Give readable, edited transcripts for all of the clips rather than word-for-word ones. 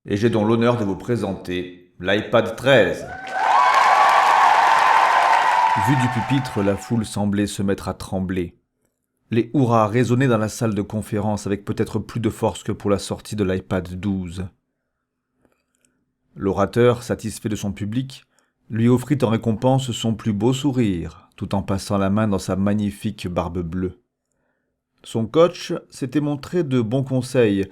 Et j'ai donc l'honneur de vous présenter l'iPad 13. Vu du pupitre, la foule semblait se mettre à trembler. Les hurrahs résonnaient dans la salle de conférence avec peut-être plus de force que pour la sortie de l'iPad 12. L'orateur, satisfait de son public, lui offrit en récompense son plus beau sourire, tout en passant la main dans sa magnifique barbe bleue. Son coach s'était montré de bons conseils.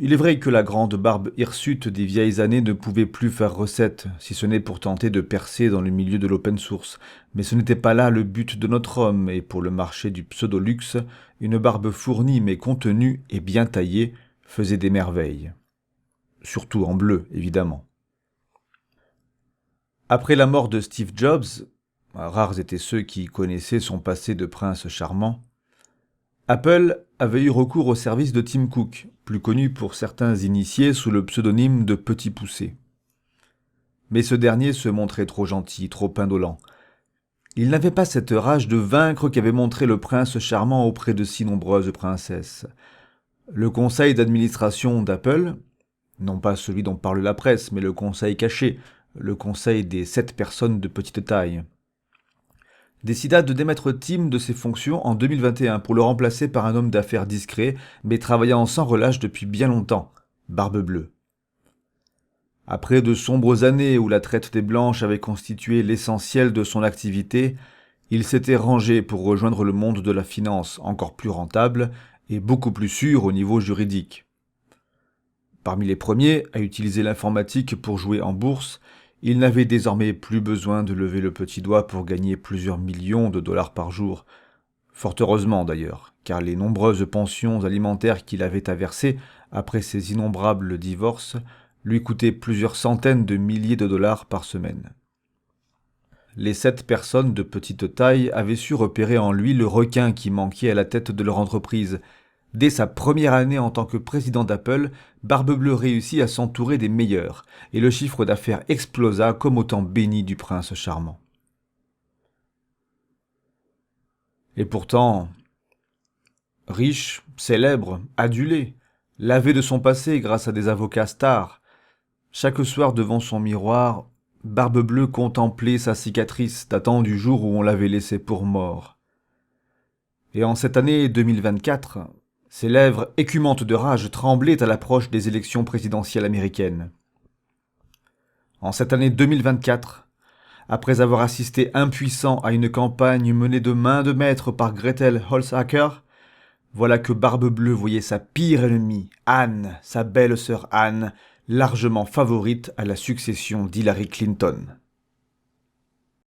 Il est vrai que la grande barbe hirsute des vieilles années ne pouvait plus faire recette, si ce n'est pour tenter de percer dans le milieu de l'open source. Mais ce n'était pas là le but de notre homme, et pour le marché du pseudo-luxe, une barbe fournie mais contenue et bien taillée faisait des merveilles. Surtout en bleu, évidemment. Après la mort de Steve Jobs, rares étaient ceux qui connaissaient son passé de prince charmant, Apple avait eu recours au service de Tim Cook, plus connu pour certains initiés sous le pseudonyme de Petit Poucet. Mais ce dernier se montrait trop gentil, trop indolent. Il n'avait pas cette rage de vaincre qu'avait montré le prince charmant auprès de si nombreuses princesses. Le conseil d'administration d'Apple, non pas celui dont parle la presse, mais le conseil caché, le conseil des 7 personnes de petite taille, décida de démettre Tim de ses fonctions en 2021 pour le remplacer par un homme d'affaires discret, mais travaillant sans relâche depuis bien longtemps, Barbe Bleue. Après de sombres années où la traite des blanches avait constitué l'essentiel de son activité, il s'était rangé pour rejoindre le monde de la finance, encore plus rentable et beaucoup plus sûr au niveau juridique. Parmi les premiers à utiliser l'informatique pour jouer en bourse, il n'avait désormais plus besoin de lever le petit doigt pour gagner plusieurs millions de dollars par jour. Fort heureusement d'ailleurs, car les nombreuses pensions alimentaires qu'il avait à verser après ses innombrables divorces lui coûtaient plusieurs centaines de milliers de dollars par semaine. Les 7 personnes de petite taille avaient su repérer en lui le requin qui manquait à la tête de leur entreprise. Dès sa première année en tant que président d'Apple, Barbe Bleue réussit à s'entourer des meilleurs, et le chiffre d'affaires explosa comme au temps béni du prince charmant. Et pourtant, riche, célèbre, adulé, lavé de son passé grâce à des avocats stars, chaque soir devant son miroir, Barbe Bleue contemplait sa cicatrice datant du jour où on l'avait laissé pour mort. Et en cette année 2024, ses lèvres écumantes de rage tremblaient à l'approche des élections présidentielles américaines. En cette année 2024, après avoir assisté impuissant à une campagne menée de main de maître par Gretel Holzhacker, voilà que Barbe Bleue voyait sa pire ennemie, Anne, sa belle-sœur Anne, largement favorite à la succession d'Hillary Clinton.